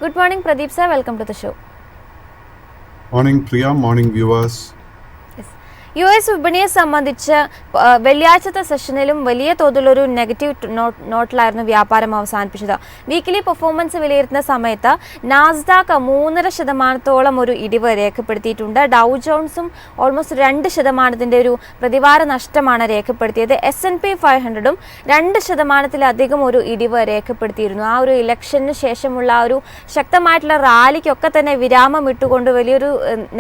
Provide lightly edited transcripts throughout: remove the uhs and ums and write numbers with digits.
Good morning, Pradeep sir. Welcome to the show. Morning, Priya. Morning, viewers. US വിപണിയെ സംബന്ധിച്ച് വെള്ളിയാഴ്ചത്തെ സെഷനിലും വലിയ തോതിലൊരു negative നോട്ടിലായിരുന്നു വ്യാപാരം അവസാനിപ്പിച്ചത്. വീക്കിലി പെർഫോമൻസ് വിലയിരുത്തുന്ന സമയത്ത് നാസ്ഡാക്ക് 3% ഒരു ഇടിവ് രേഖപ്പെടുത്തിയിട്ടുണ്ട്. ഡൗ ജോൺസും ഓൾമോസ്റ്റ് 2% ഒരു പ്രതിവാര നഷ്ടമാണ് രേഖപ്പെടുത്തിയത്. S&P 500ഉം 2%-ലധികം ഒരു ഇടിവ് രേഖപ്പെടുത്തിയിരുന്നു. ആ ഒരു ഇലക്ഷന് ശേഷമുള്ള ആ ഒരു ശക്തമായിട്ടുള്ള റാലിക്കൊക്കെ തന്നെ വിരാമം ഇട്ടുകൊണ്ട് വലിയൊരു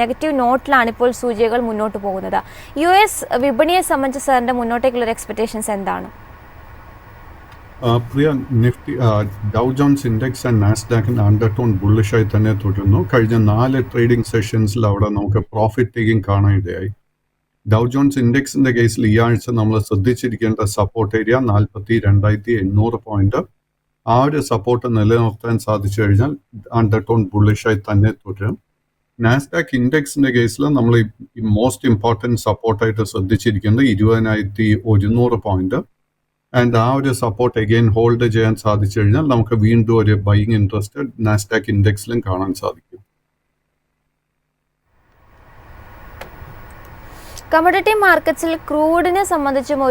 നെഗറ്റീവ് നോട്ടിലാണ് ഇപ്പോൾ സൂചികകൾ മുന്നോട്ട് പോകുന്നത്. US വിപണിയെ സംബന്ധിച്ച് സാറിന്റെ മുന്നോട്ടേക്കുള്ള എക്സ്പെക്ടേഷൻസ് എന്താണ്? Priya, Nifty, Dow Jones index and നാസ്ഡാക്കിന് അണ്ടർടോൺ ബുള്ളിഷായി തന്നെ തുടരുന്നു. കഴിഞ്ഞ 4 ട്രേഡിംഗ് സെഷൻസിൽ അവിടെ നമുക്ക് പ്രോഫിറ്റ് ടേക്കിംഗ് കാണാനിടയായി. ഡൗ ജോൺസ് ഇൻഡെക്സിന്റെ കേസിൽ ഈ ആഴ്ച നമ്മൾ ശ്രദ്ധിച്ചിരിക്കേണ്ട സപ്പോർട്ട് ഏരിയ 42,800 പോയിന്റ്. ആ ഒരു സപ്പോർട്ട് നിലനിർത്താൻ സാധിച്ചു കഴിഞ്ഞാൽ അണ്ടർടോൺ ബുള്ളിഷായി തന്നെ തുടരും. നാസ്ഡാക്ക് ഇൻഡെക്സിന്റെ കേസിൽ നമ്മൾ ഈ മോസ്റ്റ് ഇമ്പോർട്ടൻറ്റ് സപ്പോർട്ടായിട്ട് ശ്രദ്ധിച്ചിരിക്കുന്നത് 20,100 പോയിന്റ്. ആൻഡ് ആ ഒരു സപ്പോർട്ട് അഗെയിൻ ഹോൾഡ് ചെയ്യാൻ സാധിച്ചു കഴിഞ്ഞാൽ നമുക്ക് വീണ്ടും ഒരു ബൈയിങ് ഇൻട്രസ്റ്റ് നാസ്ഡാക്ക് ഇൻഡെക്സിലും കാണാൻ സാധിക്കും. കമ്മോഡിറ്റി മാർക്കറ്റ്സിൽ ക്രൂഡിനെ സംബന്ധിച്ചും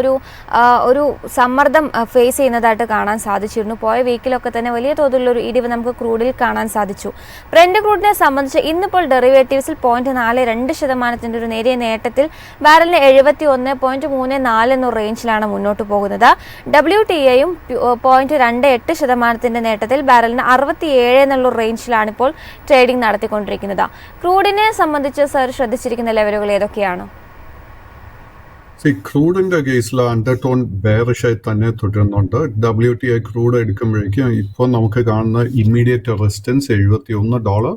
ഒരു സമ്മർദ്ദം ഫേസ് ചെയ്യുന്നതായിട്ട് കാണാൻ സാധിച്ചിരുന്നു. പോയ വീക്കിലൊക്കെ തന്നെ വലിയ തോതിലുള്ളൊരു ഇടിവ് നമുക്ക് ക്രൂഡിൽ കാണാൻ സാധിച്ചു. ബ്രെന്റ് ക്രൂഡിനെ സംബന്ധിച്ച് ഇന്നിപ്പോൾ ഡെറിവേറ്റീവ്സിൽ 0.42% ഒരു നേരിയ നേട്ടത്തിൽ ബാരലിന് 71.34 എന്ന റേഞ്ചിലാണ് മുന്നോട്ട് പോകുന്നത്. WTIയും 0.28% നേട്ടത്തിൽ ബാരലിന് 67 എന്നുള്ള റേഞ്ചിലാണ് ഇപ്പോൾ ട്രേഡിംഗ് നടത്തിക്കൊണ്ടിരിക്കുന്നത്. ക്രൂഡിനെ സംബന്ധിച്ച് സർ ശ്രദ്ധിച്ചിരിക്കുന്ന ലെവലുകൾ ഏതൊക്കെയാണ്? ക്രൂഡിന്റെ കേസിൽ അണ്ടർടോൺ ബെയറിഷായി തന്നെ തുടരുന്നുണ്ട്. WTI ക്രൂഡ് എടുക്കുമ്പോഴേക്കും ഇപ്പോൾ നമുക്ക് കാണുന്ന ഇമ്മീഡിയറ്റ് റെസിസ്റ്റൻസ് $71.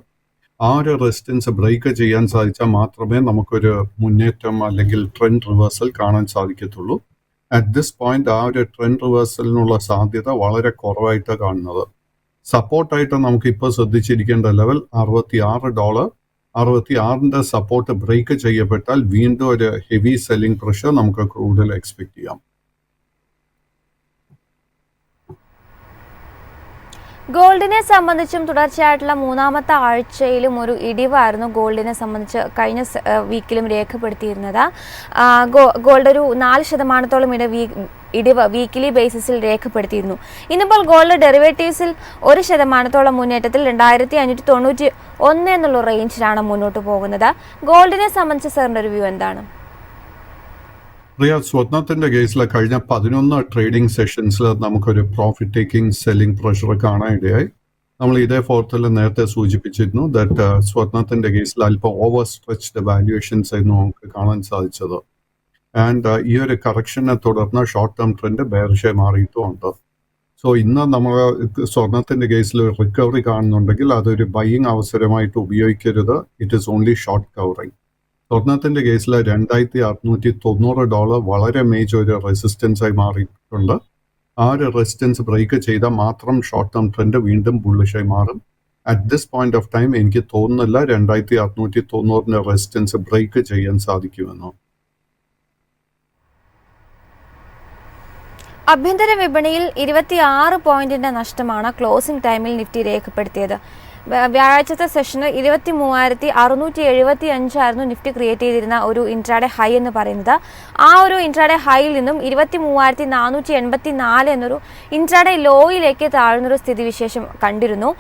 ആ ഒരു റെസിസ്റ്റൻസ് ബ്രേക്ക് ചെയ്യാൻ സാധിച്ചാൽ മാത്രമേ നമുക്കൊരു മുന്നേറ്റം അല്ലെങ്കിൽ ട്രെൻഡ് റിവേഴ്സൽ കാണാൻ സാധിക്കത്തുള്ളൂ. അറ്റ് ദിസ് പോയിന്റ് ആ ഒരു ട്രെൻഡ് റിവേഴ്സലിനുള്ള സാധ്യത വളരെ കുറവായിട്ടാണ് കാണുന്നത്. സപ്പോർട്ടായിട്ട് നമുക്ക് ഇപ്പോൾ ശ്രദ്ധിച്ചിരിക്കേണ്ട ലെവൽ $66. 66ന്റെ സപ്പോർട്ട് ബ്രേക്ക് ചെയ്യപ്പെട്ടാൽ വീണ്ടും ഒരു ഹെവി സെല്ലിംഗ് പ്രഷർ നമുക്ക് കൂടുതൽ എക്സ്പെക്ട് ചെയ്യാം. ഗോൾഡിനെ സംബന്ധിച്ചും തുടർച്ചയായിട്ടുള്ള 3ാമത്തെ ആഴ്ചയിലും ഒരു ഇടിവായിരുന്നു ഗോൾഡിനെ സംബന്ധിച്ച് കഴിഞ്ഞ വീക്കിലും രേഖപ്പെടുത്തിയിരുന്നത്. ഗോൾഡ് ഒരു 4% ഇടിവ് വീക്കിലി ബേസിസിൽ രേഖപ്പെടുത്തിയിരുന്നു. ഇന്നിപ്പോൾ ഗോൾഡ് ഡെറിവേറ്റീവ്സിൽ 1% മുന്നേറ്റത്തിൽ 2,591 എന്നുള്ള റേഞ്ചിലാണ് മുന്നോട്ട് പോകുന്നത്. ഗോൾഡിനെ സംബന്ധിച്ച് സാറിൻ്റെ ഒരു വ്യൂ എന്താണ്? പ്രിയ, സ്വർണത്തിന്റെ കേസിൽ കഴിഞ്ഞ 11 ട്രേഡിംഗ് സെഷൻസിൽ നമുക്കൊരു പ്രോഫിറ്റ് ടേക്കിംഗ് സെല്ലിംഗ് പ്രഷർ കാണാനിടയായി. നമ്മൾ ഇതേ ഫോർത്തിൽ നേരത്തെ സൂചിപ്പിച്ചിരുന്നു ദാറ്റ് സ്വർണത്തിന്റെ കേസിൽ അല്പം ഓവർ സ്ട്രെച്ച്ഡ് വാല്യുവേഷൻസ് ആയിരുന്നു നമുക്ക് കാണാൻ സാധിച്ചത്. ആൻഡ് ഈ ഒരു കറക്ഷനെ തുടർന്ന് ഷോർട്ട് ടേം ട്രെൻഡ് ബെയറിഷായി മാറിയിട്ടുമുണ്ട്. സോ ഇന്ന് നമ്മൾ സ്വർണത്തിന്റെ കേസിൽ റിക്കവറി കാണുന്നുണ്ടെങ്കിൽ അതൊരു ബൈയിങ് അവസരമായിട്ട് ഉപയോഗിക്കരുത്. It is only short covering. സ്വർണത്തിന്റെ കേസിൽ $2,690 വളരെ മേജർ ഒരു റെസിസ്റ്റൻസ് ആയി മാറിയിട്ടുണ്ട്. ആ ഒരു റെസിസ്റ്റൻസ് ബ്രേക്ക് ചെയ്താൽ മാത്രം ഷോർട്ട് ടേം ട്രെൻഡ് വീണ്ടും ബുള്ളിഷായി മാറും. At this point of time എനിക്ക് തോന്നുന്നില്ല 2,690 റെസിസ്റ്റൻസ് ബ്രേക്ക് ചെയ്യാൻ സാധിക്കുമെന്നോ. ആഭ്യന്തര വിപണിയിൽ 26 പോയിന്റിന്റെ നഷ്ടമാണ് ക്ലോസിംഗ് ടൈമിൽ നിഫ്റ്റി രേഖപ്പെടുത്തിയത്. വ്യാഴാഴ്ചത്തെ സെഷന് 23,675 ആയിരുന്നു നിഫ്റ്റി ക്രിയേറ്റ് ചെയ്തിരുന്ന ഒരു ഇൻട്രാഡേ ഹൈ എന്ന് പറയുന്നത്. ആ ഒരു ഇൻട്രാഡേ ഹൈയിൽ നിന്നും 23,484 എന്നൊരു ഇൻട്രാഡേ ലോയിലേക്ക് താഴ്ന്നൊരു സ്ഥിതിവിശേഷം കണ്ടിരുന്നു.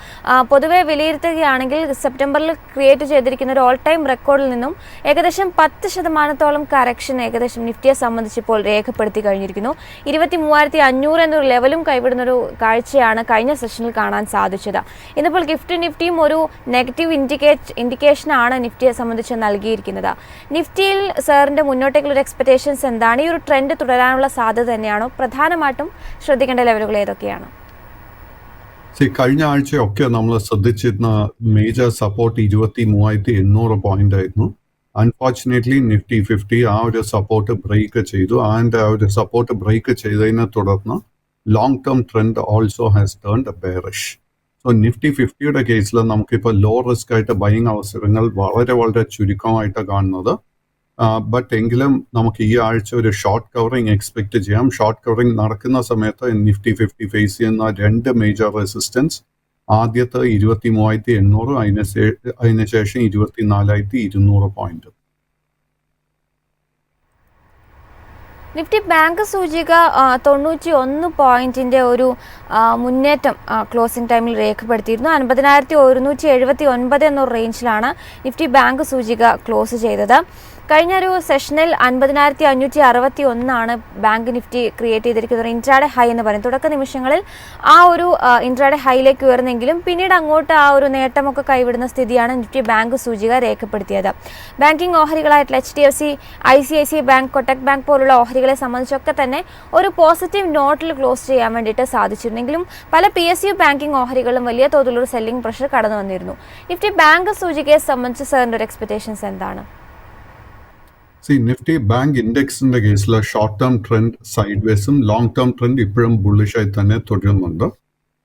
പൊതുവെ വിലയിരുത്തുകയാണെങ്കിൽ സെപ്റ്റംബറിൽ ക്രിയേറ്റ് ചെയ്തിരിക്കുന്ന ഒരു ഓൾ ടൈം റെക്കോർഡിൽ നിന്നും ഏകദേശം 10% കറക്ഷൻ ഏകദേശം നിഫ്റ്റിയെ സംബന്ധിച്ച് ഇപ്പോൾ രേഖപ്പെടുത്തി കഴിഞ്ഞിരിക്കുന്നു. 23,500 എന്നൊരു ലെവലും കൈവിടുന്നൊരു കാഴ്ചയാണ് കഴിഞ്ഞ സെഷനിൽ കാണാൻ സാധിച്ചത്. ഇന്നിപ്പോൾ നിഫ്റ്റിയും ഒരു നെഗറ്റീവ് ഇൻഡിക്കേഷനാണ് നിഫ്റ്റിയെ സംബന്ധിച്ച് നൽകിയിരിക്കുന്നത്. നിഫ്റ്റിയിൽ സാറിന്റെ മുന്നോട്ടേക്കുള്ള ഒരു എക്സ്പെക്ടേഷൻസ് എന്താണ്? ഈ ഒരു ട്രെൻഡ് തുടരാനുള്ള സാധ്യത തന്നെയാണോ? പ്രധാനമായിട്ടും ശ്രദ്ധിക്കേണ്ട ലെവലുകൾ ഏതൊക്കെയാണ്? കഴിഞ്ഞ ആഴ്ചയൊക്കെ നമ്മൾ ശ്രദ്ധിച്ചിരുന്ന മേജർ സപ്പോർട്ട് 23,800 പോയിന്റ് ആയിരുന്നു. അൺഫോർച്ചുനേറ്റ്ലി നിഫ്റ്റി 50 ആ ഒരു സപ്പോർട്ട് ബ്രേക്ക് ചെയ്തു. ആൻഡ് ആ ഒരു സപ്പോർട്ട് ബ്രേക്ക് ചെയ്തതിനെ തുടർന്ന് long term trend also has turned bearish. So Nifty 50യുടെ കേസിൽ നമുക്കിപ്പോൾ ലോ റിസ്ക് ആയിട്ട് ബൈയിങ് അവസരങ്ങൾ വളരെ ചുരുക്കമായിട്ടാണ് കാണുന്നത്. ബട്ട് എങ്കിലും നമുക്ക് ഈ ആഴ്ച ഒരു ഷോർട്ട് കവറിങ് എക്സ്പെക്ട് ചെയ്യാം. ഷോർട്ട് കവറിങ് നടക്കുന്ന സമയത്ത് നിഫ്റ്റി 50 ഫേസ് ചെയ്യുന്ന 2 മേജർ റെസിസ്റ്റൻസ് ആദ്യത്തെ 23,800, അതിനുശേഷം 24,200 പോയിന്റ്. നിഫ്റ്റി ബാങ്ക് സൂചിക 91 പോയിന്റിന്റെ ഒരു മുന്നേറ്റം ക്ലോസിംഗ് ടൈമിൽ രേഖപ്പെടുത്തിയിരുന്നു. 50,179 എന്നൊരു റേഞ്ചിലാണ് നിഫ്റ്റി ബാങ്ക് സൂചിക ക്ലോസ് ചെയ്തത്. കഴിഞ്ഞ ഒരു സെഷനിൽ 50,561 ബാങ്ക് നിഫ്റ്റി ക്രിയേറ്റ് ചെയ്തിരിക്കുന്ന ഒരു ഇൻട്രാഡേ ഹൈ എന്ന് പറയും. തുടക്ക നിമിഷങ്ങളിൽ ആ ഒരു ഇൻട്രാഡേ ഹൈയിലേക്ക് ഉയർന്നെങ്കിലും പിന്നീട് അങ്ങോട്ട് ആ ഒരു നേട്ടമൊക്കെ കൈവിടുന്ന സ്ഥിതിയാണ് നിഫ്റ്റി ബാങ്ക് സൂചിക രേഖപ്പെടുത്തിയത്. ബാങ്കിംഗ് ഓഹരികളായിട്ടുള്ള HDFC, ICICI bank, Kotak bank പോലുള്ള ഓഹരികളെ സംബന്ധിച്ചൊക്കെ തന്നെ ഒരു പോസിറ്റീവ് നോട്ടിൽ ക്ലോസ് ചെയ്യാൻ വേണ്ടിയിട്ട് സാധിച്ചിരുന്നെങ്കിലും പല PSU ബാങ്കിംഗ് ഓഹരികളും വലിയ തോതിലൊരു സെല്ലിംഗ് പ്രഷർ കടന്നു വന്നിരുന്നു. നിഫ്റ്റി ബാങ്ക് സൂചികയെ സംബന്ധിച്ച് സാറിൻ്റെ ഒരു എക്സ്പെക്ടേഷൻസ് എന്താണ്? നിഫ്റ്റി ബാങ്ക് ഇൻഡെക്സിന്റെ കേസിൽ ഷോർട്ട് ടേം ട്രെൻഡ് സൈഡ്വേസും ലോങ് ടേം ട്രെൻഡ് ഇപ്പോഴും ബുള്ളിഷായി തന്നെ തുടരുന്നുണ്ട്.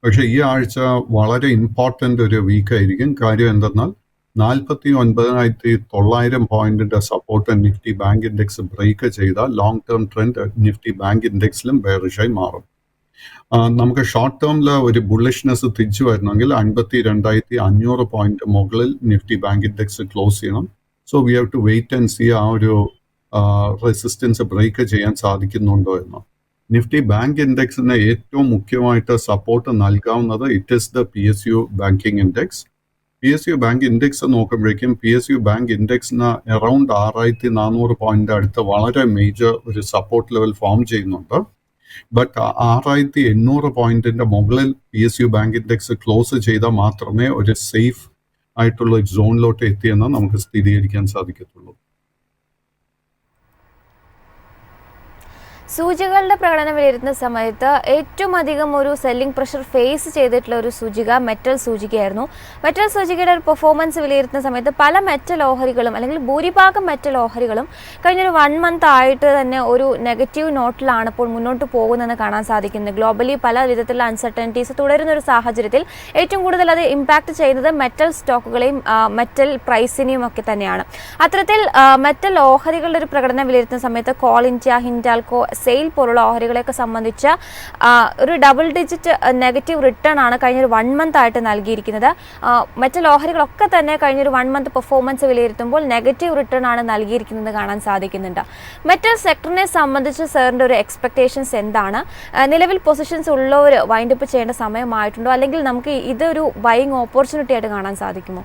പക്ഷേ ഈ ആഴ്ച വളരെ ഇമ്പോർട്ടൻ്റ് ഒരു വീക്കായിരിക്കും. കാര്യം എന്തെന്നാൽ 49,900 പോയിന്റിന്റെ support Nifty bank index break ചെയ്താൽ long term trend Nifty bank ഇൻഡെക്സിലും ബെയറിഷായി മാറും. നമുക്ക് ഷോർട്ട് ടേമിൽ ഒരു ബുള്ളിഷ്നെസ് തിരിച്ചു വരണമെങ്കിൽ 52,500 പോയിന്റ് മുകളിൽ നിഫ്റ്റി ബാങ്ക് ഇൻഡെക്സ് ക്ലോസ് ചെയ്യണം. So we have to wait and see ആ ഒരു റെസിസ്റ്റൻസ് ബ്രേക്ക് ചെയ്യാൻ സാധിക്കുന്നുണ്ടോ എന്ന്. നിഫ്റ്റി ബാങ്ക് ഇൻഡെക്സിന് ഏറ്റവും മുഖ്യമായിട്ട് സപ്പോർട്ട് നൽകാവുന്നത് it is the PSU banking index. PSU bank index നോക്കുമ്പോഴേക്കും PSU ബാങ്ക് ഇൻഡെക്സിന് അറൌണ്ട് 6,400 പോയിന്റ് അടുത്ത് വളരെ മേജർ ഒരു സപ്പോർട്ട് ലെവൽ ഫോം ചെയ്യുന്നുണ്ട്. ബട്ട് 6,800 പോയിന്റിന്റെ മുകളിൽ PSU ബാങ്ക് ഇൻഡെക്സ് ക്ലോസ് ചെയ്താൽ മാത്രമേ ഒരു സേഫ് ആയിട്ടുള്ള സോണിലോട്ട് എത്തിയെന്ന് നമുക്ക് സ്ഥിരീകരിക്കാൻ സാധിക്കത്തുള്ളൂ. സൂചികകളുടെ പ്രകടനം വിലയിരുത്തുന്ന സമയത്ത് ഏറ്റവും അധികം ഒരു സെല്ലിംഗ് പ്രഷർ ഫേസ് ചെയ്തിട്ടുള്ള ഒരു സൂചിക മെറ്റൽ സൂചികയായിരുന്നു. മെറ്റൽ സൂചികയുടെ ഒരു പെർഫോമൻസ് വിലയിരുത്തുന്ന സമയത്ത് പല മെറ്റൽ ഓഹരികളും അല്ലെങ്കിൽ ഭൂരിഭാഗം മെറ്റൽ ഓഹരികളും കഴിഞ്ഞൊരു 1 മന്ത് ആയിട്ട് തന്നെ ഒരു നെഗറ്റീവ് നോട്ടിലാണ് ഇപ്പോൾ മുന്നോട്ട് പോകുന്നതെന്ന് കാണാൻ സാധിക്കുന്നത്. ഗ്ലോബലി പല വിധത്തിലുള്ള അൺസർട്ടനിറ്റീസ് തുടരുന്ന ഒരു സാഹചര്യത്തിൽ ഏറ്റവും കൂടുതൽ അത് ഇമ്പാക്ട് ചെയ്യുന്നത് മെറ്റൽ സ്റ്റോക്കുകളെയും മെറ്റൽ പ്രൈസിനെയും ഒക്കെ തന്നെയാണ്. അത്തരത്തിൽ മെറ്റൽ ഓഹരികളുടെ ഒരു പ്രകടനം വിലയിരുത്തുന്ന സമയത്ത് കോൾ ഇന്ത്യ, ഹിൻഡാൽകോ, സെയിൽ പോലുള്ള ഓഹരികളെയൊക്കെ സംബന്ധിച്ച ഒരു ഡബിൾ ഡിജിറ്റ് നെഗറ്റീവ് റിട്ടേൺ ആണ് കഴിഞ്ഞൊരു 1 മന്ത് ആയിട്ട് നൽകിയിരിക്കുന്നത്. മെറ്റൽ ഓഹരികളൊക്കെ തന്നെ കഴിഞ്ഞൊരു 1 മന്ത് പെർഫോമൻസ് വിലയിരുത്തുമ്പോൾ നെഗറ്റീവ് റിട്ടേൺ ആണ് നൽകിയിരിക്കുന്നത് കാണാൻ സാധിക്കുന്നുണ്ട്. മെറ്റൽ സെക്ടറിനെ സംബന്ധിച്ച് സാറിൻ്റെ ഒരു എക്സ്പെക്ടേഷൻസ് എന്താണ്? നിലവിൽ പൊസിഷൻസ് ഉള്ളവർ വൈൻഡപ്പ് ചെയ്യേണ്ട സമയമായിട്ടുണ്ടോ, അല്ലെങ്കിൽ നമുക്ക് ഇതൊരു ബൈയിങ് ഓപ്പർച്യൂണിറ്റി ആയിട്ട് കാണാൻ സാധിക്കുമോ?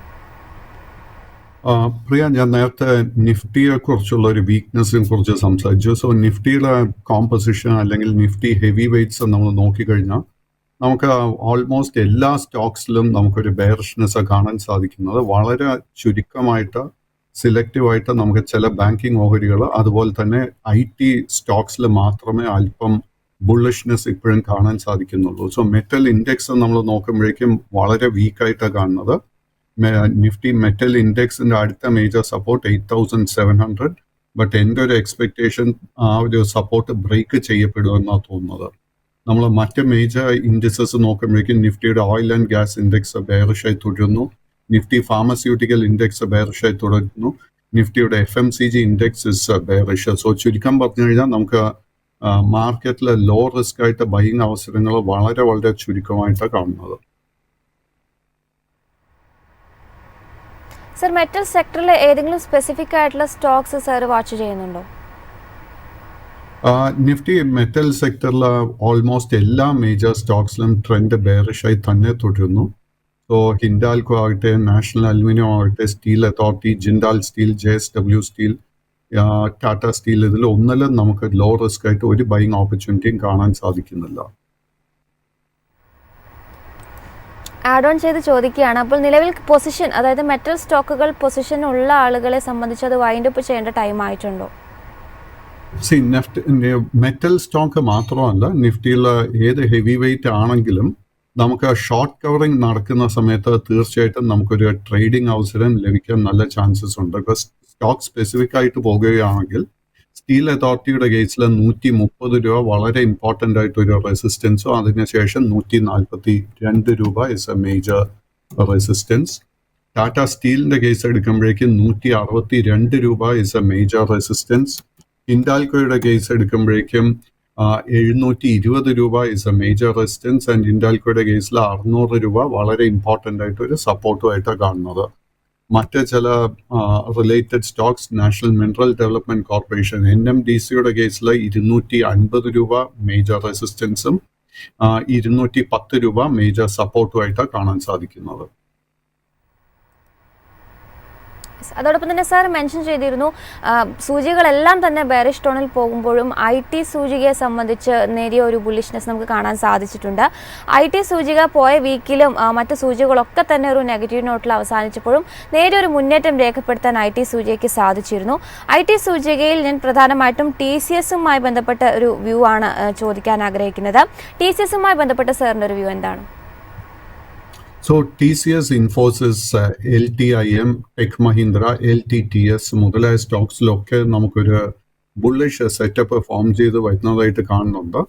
പ്രിയ, ഞാൻ നേരത്തെ നിഫ്റ്റിയെ കുറിച്ചുള്ള ഒരു വീക്ക്നെസ്സിനെ കുറിച്ച് സംസാരിച്ചു. സോ നിഫ്റ്റിയുടെ കോമ്പസിഷൻ അല്ലെങ്കിൽ നിഫ്റ്റി ഹെവി വെയ്റ്റ്സ് നമ്മൾ നോക്കിക്കഴിഞ്ഞാൽ നമുക്ക് ഓൾമോസ്റ്റ് എല്ലാ സ്റ്റോക്സിലും നമുക്കൊരു ബെയറിഷ്നെസ് കാണാൻ സാധിക്കുന്നത്. വളരെ ചുരുക്കമായിട്ട് സിലക്റ്റീവായിട്ട് നമുക്ക് ചില ബാങ്കിങ് ഓഹരികൾ അതുപോലെ തന്നെ IT സ്റ്റോക്സിൽ മാത്രമേ അല്പം ബുള്ളിഷ്നെസ് ഇപ്പോഴും കാണാൻ സാധിക്കുന്നുള്ളൂ. സോ മെറ്റൽ ഇൻഡെക്സ് നമ്മൾ നോക്കുമ്പോഴേക്കും വളരെ വീക്കായിട്ടാണ് കാണുന്നത്. നിഫ്റ്റി മെറ്റൽ ഇൻഡെക്സിന്റെ അടുത്ത മേജർ സപ്പോർട്ട് 8,700. ബട്ട് എൻ്റെ ഒരു എക്സ്പെക്ടേഷൻ ആ ഒരു സപ്പോർട്ട് ബ്രേക്ക് ചെയ്യപ്പെടുമെന്നാണ് തോന്നുന്നത്. നമ്മൾ മറ്റ് മേജർ ഇൻഡെക്സസ് നോക്കുമ്പോഴേക്കും നിഫ്റ്റിയുടെ ഓയിൽ ആൻഡ് ഗ്യാസ് ഇൻഡെക്സ് ബെയറിഷായി തുടരുന്നു, നിഫ്റ്റി ഫാർമസ്യൂട്ടിക്കൽ ഇൻഡെക്സ് ബെയറിഷായി തുടരുന്നു, നിഫ്റ്റിയുടെ FMCG index is bearish. So ചുരുക്കം പറഞ്ഞു കഴിഞ്ഞാൽ നമുക്ക് മാർക്കറ്റിലെ ലോ റിസ്ക് ആയിട്ട് ബൈയിങ് അവസരങ്ങൾ വളരെ വളരെ ചുരുക്കമായിട്ടാണ് കാണുന്നത്. സർ, മെറ്റൽ സെക്ടറിൽ ഏതെങ്കിലും സ്പെസിഫിക് ആയിട്ടുള്ള സ്റ്റോക്സ് സാർ വാച്ച് ചെയ്യുന്നുണ്ടോ? നിഫ്റ്റി മെറ്റൽ സെക്ടറിൽ ഓൾമോസ്റ്റ് എല്ലാ മേജർ സ്റ്റോക്സിലും ട്രെൻഡ് ബെയറിഷായി തന്നെ തുടരുന്നു. സോ ഹിൻഡാൽകോ ആകട്ടെ, നാഷണൽ അലുമിനിയം ആകട്ടെ, steel authority, Jindal steel, JSW steel, Tata steel, ഇതിൽ ഒന്നിലും നമുക്ക് ലോ റിസ്ക് ആയിട്ട് ഒരു ബൈയിങ് ഓപ്പർച്യൂണിറ്റിയും കാണാൻ സാധിക്കുന്നില്ല. ആഡ് ഓൺ ചെയ്ത് ചോദിക്കുകയാണ്, അപ്പോൾ നിലവിൽ പൊസിഷൻ, അതായത് മെറ്റൽ സ്റ്റോക്കുകൾ പൊസിഷൻ ഉള്ള ആളുകളെ സംബന്ധിച്ച് അത് വൈൻഡപ്പ് ചെയ്യേണ്ട ടൈം ആയിട്ടുണ്ടോ? മെറ്റൽ സ്റ്റോക്ക് മാത്രമല്ല, നിഫ്റ്റിയിലെ ഏത് ഹെവി വെയിറ്റ് ആണെങ്കിലും നമുക്ക് ഷോർട്ട് കവറിങ് നടക്കുന്ന സമയത്ത് തീർച്ചയായിട്ടും നമുക്കൊരു ട്രേഡിംഗ് അവസരം ലഭിക്കാൻ നല്ല ചാൻസസ് ഉണ്ട്. ഇപ്പോൾ സ്റ്റോക്ക് സ്പെസിഫിക് ആയിട്ട് പോകുകയാണെങ്കിൽ സ്റ്റീൽ അതോറിറ്റിയുടെ കേസിൽ 130 രൂപ വളരെ ഇമ്പോർട്ടൻ്റ് ആയിട്ടൊരു റെസിസ്റ്റൻസും അതിനുശേഷം 142 രൂപ is a major resistance. Tata സ്റ്റീലിൻ്റെ കേസ് എടുക്കുമ്പോഴേക്കും 162 രൂപ ഇസ് എ മേജർ റെസിസ്റ്റൻസ്. ഹിൻഡാൽകോയുടെ കേസ് എടുക്കുമ്പോഴേക്കും 720 രൂപ is a major resistance and ഹിൻഡാൽകോയുടെ കേസിൽ 600 രൂപ വളരെ ഇമ്പോർട്ടൻ്റ് ആയിട്ട് ഒരു സപ്പോർട്ടുമായിട്ടാണ് കാണുന്നത്. മറ്റ് ചില related stocks national mineral development corporation NMDCയുടെ കേസിൽ 250 രൂപ മേജർ റെസിസ്റ്റൻസും 210 രൂപ മേജർ സപ്പോർട്ടുമായിട്ടാണ് കാണാൻ സാധിക്കുന്നത്. അതോടൊപ്പം തന്നെ സാർ മെൻഷൻ ചെയ്തിരുന്നു സൂചികകളെല്ലാം തന്നെ ബെയറിഷ് ടോണിൽ പോകുമ്പോഴും IT സൂചികയെ സംബന്ധിച്ച് നേരിയ ഒരു ബുള്ളിഷ്നെസ് നമുക്ക് കാണാൻ സാധിച്ചിട്ടുണ്ട്. IT സൂചിക പോയ വീക്കിലും മറ്റ് സൂചികകളൊക്കെ തന്നെ ഒരു നെഗറ്റീവ് നോട്ടിൽ അവസാനിച്ചപ്പോഴും നേരിയ ഒരു മുന്നേറ്റം രേഖപ്പെടുത്താൻ IT സൂചികയ്ക്ക് സാധിച്ചിരുന്നു. IT സൂചികയിൽ ഞാൻ പ്രധാനമായിട്ടും TCSുമായി ബന്ധപ്പെട്ട ഒരു വ്യൂ ആണ് ചോദിക്കാൻ ആഗ്രഹിക്കുന്നത്. TCSുമായി ബന്ധപ്പെട്ട സാറിൻ്റെ ഒരു വ്യൂ എന്താണ്? So TCS, Infosys, LTIM, tech Mahindra, LTTS മുതലായ സ്റ്റോക്സിലൊക്കെ നമുക്കൊരു ബുള്ളിഷ് സെറ്റപ്പ് ഫോം ചെയ്ത് വരുന്നതായിട്ട് കാണുന്നുണ്ട്.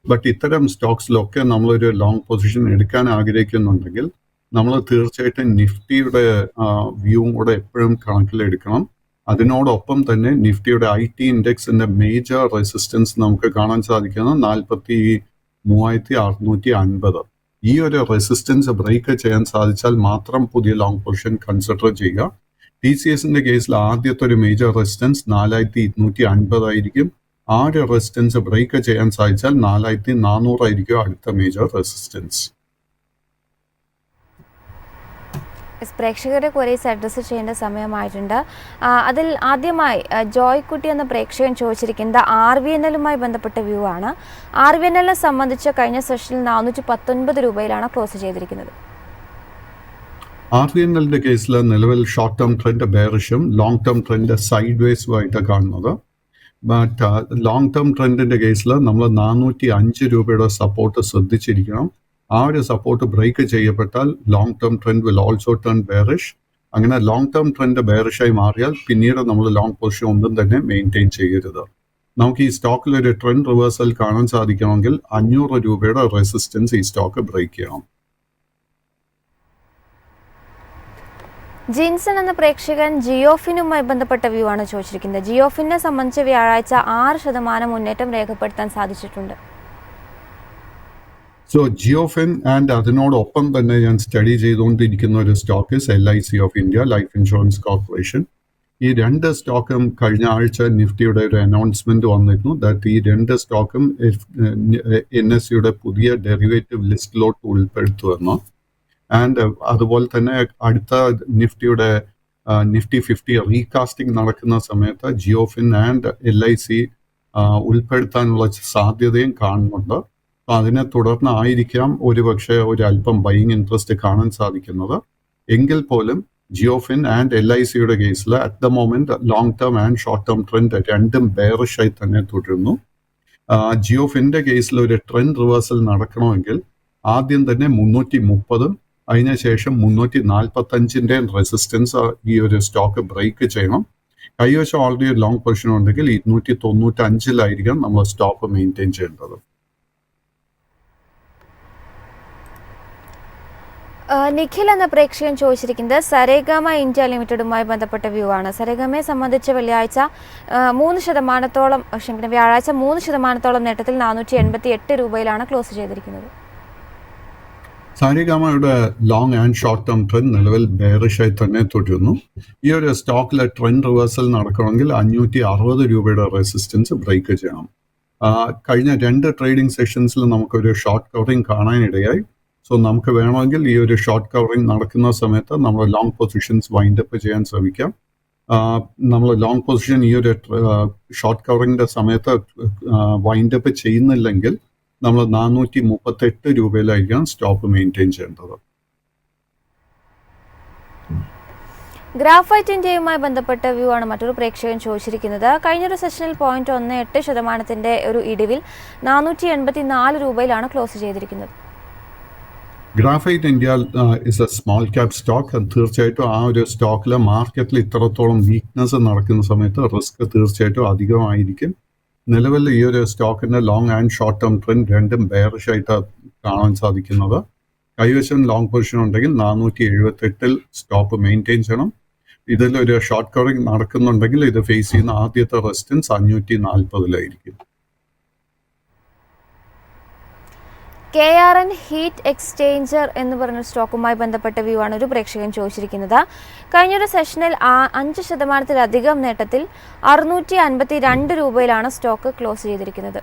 ബട്ട് ഇത്തരം സ്റ്റോക്സിലൊക്കെ നമ്മളൊരു ലോങ് പൊസിഷൻ എടുക്കാൻ ആഗ്രഹിക്കുന്നുണ്ടെങ്കിൽ നമ്മൾ തീർച്ചയായിട്ടും നിഫ്റ്റിയുടെ വ്യൂവും കൂടെ എപ്പോഴും കണക്കിലെടുക്കണം. അതിനോടൊപ്പം തന്നെ നിഫ്റ്റിയുടെ IT ഇൻഡെക്സിന്റെ മേജർ റെസിസ്റ്റൻസ് നമുക്ക് കാണാൻ സാധിക്കുന്നത് 43,650. ഈ ഒരു റെസിസ്റ്റൻസ് ബ്രേക്ക് ചെയ്യാൻ സാധിച്ചാൽ മാത്രം പുതിയ ലോങ് പൊസിഷൻ കൺസിഡർ ചെയ്യുക. TCSന്റെ കേസിൽ ആദ്യത്തെ ഒരു മേജർ റെസിസ്റ്റൻസ് 4,250 ആയിരിക്കും. ആ ഒരു റെസിസ്റ്റൻസ് ബ്രേക്ക് ചെയ്യാൻ സാധിച്ചാൽ 4,400 ആയിരിക്കും അടുത്ത മേജർ റെസിസ്റ്റൻസ്. പ്രേക്ഷകരെ ക്വയറീസ് അഡ്രസ്സ് ചെയ്യേണ്ട സമയമായിട്ടുണ്ട്. അതിൽ ആദ്യമായി ജോയ്ക്കുട്ടി എന്ന പ്രേക്ഷകൻ ചോദിച്ചിരിക്കുന്നത് RVNLുമായി ബന്ധപ്പെട്ട വ്യൂ ആണ്. RVNLനെ സംബന്ധിച്ച് കഴിഞ്ഞ സെഷനിൽ 419 രൂപയിലാണ് ക്ലോസ് ചെയ്തിരിക്കുന്നത്. RVNLന്റെ കേസിൽ നിലവിൽ ഷോർട്ട് ടേം ട്രെൻഡ് ബെയറിഷും ലോങ് ടേം ട്രെൻഡ് സൈഡ് വേസുമായിട്ടാണ് കാണുന്നത്. ബട്ട് ലോങ് ടേം ട്രെൻഡിന്റെ കേസിൽ നമ്മൾ 405 രൂപയുടെ സപ്പോർട്ട് ശ്രദ്ധിച്ചിരിക്കണം. ആ ഒരു സപ്പോർട്ട് ബ്രേക്ക് ചെയ്യപ്പെട്ടാൽ long term trend will also turn bearish. അങ്ങനെ ലോങ് ടേം ട്രെൻഡ് ബെയറിഷായി മാറിയാൽ പിന്നീട് നമ്മൾ ലോങ് പൊസിഷൻ ഒന്നും തന്നെ മെയിൻറ്റെയിൻ ചെയ്യരുത്. നമുക്ക് ഈ സ്റ്റോക്കിൽ ഒരു ട്രെൻഡ് റിവേഴ്സൽ കാണാൻ സാധിക്കണമെങ്കിൽ 500 രൂപയുടെ റെസിസ്റ്റൻസ് ഈ സ്റ്റോക്ക് ബ്രേക്ക് ചെയ്യണം. ജിൻസൺ എന്ന പ്രേക്ഷകൻ ജിയോഫിനുമായി ബന്ധപ്പെട്ട വ്യൂ ആണ് ചോദിച്ചിരിക്കുന്നത്. ജിയോഫിനെ സംബന്ധിച്ച് വ്യാഴാഴ്ച 6% മുന്നേറ്റം രേഖപ്പെടുത്താൻ സാധിച്ചിട്ടുണ്ട്. സോ ജിയോഫിൻ ആൻഡ് അതിനോടൊപ്പം തന്നെ ഞാൻ സ്റ്റഡി ചെയ്തുകൊണ്ടിരിക്കുന്ന ഒരു stock LIC of India, life insurance corporation. ഈ രണ്ട് സ്റ്റോക്കും കഴിഞ്ഞ ആഴ്ച നിഫ്റ്റിയുടെ ഒരു അനൗൺസ്മെന്റ് വന്നിരുന്നു ദാറ്റ് ഈ രണ്ട് സ്റ്റോക്കും NSEയുടെ പുതിയ ഡെറിവേറ്റീവ് ലിസ്റ്റിലോട്ട് ഉൾപ്പെടുത്തുമെന്ന്. ആൻഡ് അതുപോലെ തന്നെ അടുത്ത നിഫ്റ്റിയുടെ നിഫ്റ്റി 50 റീകാസ്റ്റിംഗ് നടക്കുന്ന സമയത്ത് ജിയോഫിൻ ആൻഡ് LIC ഉൾപ്പെടുത്താനുള്ള സാധ്യതയും കാണുന്നുണ്ട്. അപ്പോൾ അതിനെ തുടർന്നായിരിക്കാം ഒരുപക്ഷെ ഒരു അല്പം ബൈയിങ് ഇൻട്രസ്റ്റ് കാണാൻ സാധിക്കുന്നത്. എങ്കിൽ പോലും ജിയോഫിൻ ആൻഡ് LICയുടെ കേസിൽ at the moment long term and short term trend രണ്ടും ബെയറിഷായി തന്നെ തുടരുന്നു. ജിയോഫിന്റെ കേസിൽ ഒരു ട്രെൻഡ് റിവേഴ്സൽ നടക്കണമെങ്കിൽ ആദ്യം തന്നെ 330ഉം അതിനുശേഷം 345ന്റെ റെസിസ്റ്റൻസ് ഈ ഒരു സ്റ്റോക്ക് ബ്രേക്ക് ചെയ്യണം. കൈവശം ഓൾറെഡി ലോങ് പൊസിഷൻ ഉണ്ടെങ്കിൽ 295 നമ്മൾ സ്റ്റോപ്പ് മെയിൻറ്റെയിൻ ചെയ്യേണ്ടത്. നിഖിൽ എന്ന പ്രേക്ഷകൻ ചോദിച്ചിരിക്കുന്നത് സരേഗാമ ഇന്ത്യ ലിമിറ്റഡുമായി ബന്ധപ്പെട്ട വ്യൂ ആണ്. സരേഗാമയെ സംബന്ധിച്ച് വ്യാഴാഴ്ച 3% നേട്ടത്തിൽ 488 രൂപയിലാണ് ക്ലോസ് ചെയ്തിരിക്കുന്നത്. സരേഗാമയുടെ long and short term trend നിലവിൽ ബെയറിഷായി തന്നെ തുടരുന്നു. ഈ ഒരു സ്റ്റോക്കിലെ ട്രെൻഡ് റിവേഴ്സൽ നടക്കണമെങ്കിൽ 560 രൂപയുടെ റെസിസ്റ്റൻസ് ബ്രേക്ക് ചെയ്യണം. കഴിഞ്ഞ 2 ട്രേഡിംഗ് സെഷൻസിൽ നമുക്കൊരു ഷോർട്ട് കവറിംഗ് കാണാനിടയായി. സോ നമുക്ക് വേണമെങ്കിൽ ഈ ഒരു ഷോർട്ട് കവറിംഗ് നടക്കുന്ന സമയത്ത് നമ്മൾ ലോങ് പൊസിഷൻസ് വൈൻഡപ്പ് ചെയ്യാൻ ശ്രമിക്കാം. നമ്മൾ ലോങ് പൊസിഷൻ ഈ ഒരു ഷോർട്ട് കവറിങ്ങിന്റെ സമയത്ത് വൈൻഡപ്പ് ചെയ്യുന്നില്ലെങ്കിൽ നമ്മൾ 438 രൂപയിലായിരിക്കണം സ്റ്റോപ്പ് മെയിൻറ്റെയിൻ ചെയ്യേണ്ടത്. ഗ്രാഫൈറ്റ് ഇന്ത്യയുമായി ബന്ധപ്പെട്ട വ്യൂ ആണ് മറ്റൊരു പ്രേക്ഷകൻ ചോദിച്ചിരിക്കുന്നത്. കഴിഞ്ഞൊരു സെഷനിൽ 0.18% ഒരു ഇടിവിൽ 484 രൂപയിലാണ് ക്ലോസ് ചെയ്തിരിക്കുന്നത്. Graphite India is A small cap stock. തീർച്ചയായിട്ടും ആ ഒരു സ്റ്റോക്കിലെ മാർക്കറ്റിൽ ഇത്രത്തോളം വീക്ക്നെസ് നടക്കുന്ന സമയത്ത് റിസ്ക് തീർച്ചയായിട്ടും അധികമായിരിക്കും. നിലവിൽ ഈ ഒരു സ്റ്റോക്കിന്റെ long and short term trend രണ്ടും ബെയറിഷായിട്ട് കാണാൻ സാധിക്കുന്നത്. കൈവശം ലോങ് പൊസിഷൻ ഉണ്ടെങ്കിൽ 478 സ്റ്റോപ്പ് മെയിൻറ്റെയിൻ ചെയ്യണം. ഇതിലൊരു ഷോർട്ട് കവറിംഗ് നടക്കുന്നുണ്ടെങ്കിൽ ഇത് ഫേസ് ചെയ്യുന്ന ആദ്യത്തെ റെസിസ്റ്റൻസ് 540 KRN ഹീറ്റ് എക്സ്ചേഞ്ചർ എന്ന് പറഞ്ഞ സ്റ്റോക്കുമായി ബന്ധപ്പെട്ട വ്യൂ ആണ് ഒരു പ്രേക്ഷകൻ ചോദിച്ചിരിക്കുന്നത്. കഴിഞ്ഞൊരു സെഷനിൽ 5% നേട്ടത്തിൽ 652 രൂപയിലാണ് സ്റ്റോക്ക് ക്ലോസ് ചെയ്തിരിക്കുന്നത്.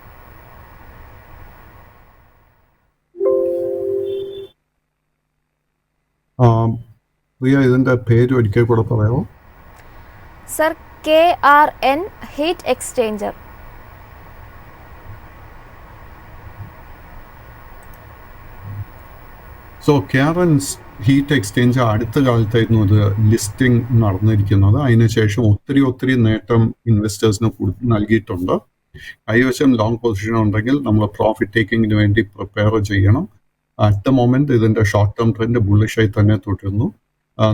ഇതിന്റെ പേര് ഒരിക്കൽ കൂടെ പറയാമോ? Sir, KRN heat exchanger. So KRN's heat exchange അടുത്ത കാലത്തായിരുന്നു അത് ലിസ്റ്റിംഗ് നടന്നിരിക്കുന്നത്. അതിനുശേഷം ഒത്തിരി നേട്ടം ഇൻവെസ്റ്റേഴ്സിന് നൽകിയിട്ടുണ്ട്. കൈവശം ലോങ് പൊസിഷൻ ഉണ്ടെങ്കിൽ നമ്മൾ പ്രോഫിറ്റ് ടേക്കിങ്ങിന് വേണ്ടി പ്രിപ്പയർ ചെയ്യണം. അറ്റ് ദ മൊമെന്റ് ഇതിന്റെ ഷോർട്ട് ടേം ട്രെൻഡ് ബുള്ളിഷായി തന്നെ തുടരുന്നു.